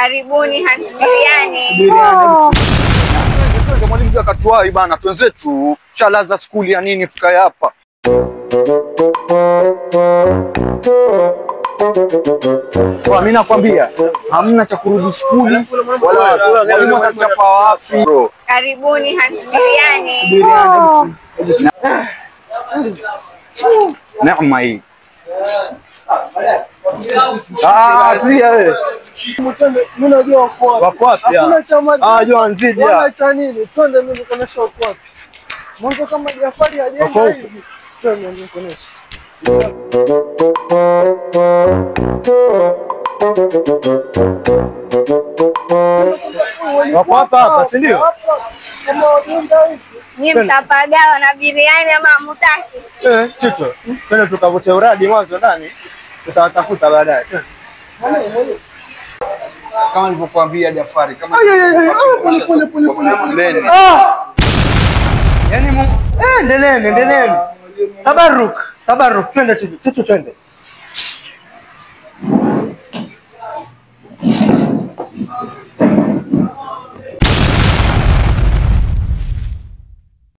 Karibuni Hans Biriani. Twende mwalimu akatuai bana, twenzetu shalaza skuli ya nini tukae hapa. Mimi nakwambia hamna cha kurudi skuli wala mwalimu atachapa wapi. Karibuni Hans Biriani. Neema hii. Tulia wewe. Mimi najua wako wapi? Hakuna chama. Jua nzidi. Acha nini? Twende mimi nikuonesha wako wapi. Mwanzo kama Jafari ajenga hivi. Twende mimi nikuonesha. Wako hapa, si ndio? Kama wajinga hivi. Ni mtapagawa na biriani ama mutaki? Chicho. Twende tukavote uradi mwanzo ndani. Tutawatafuta baadaye. Kama nilivyokuambia Jafari, kama pole. Yaani endeleeni. Tabaruk, twende Chicho twende.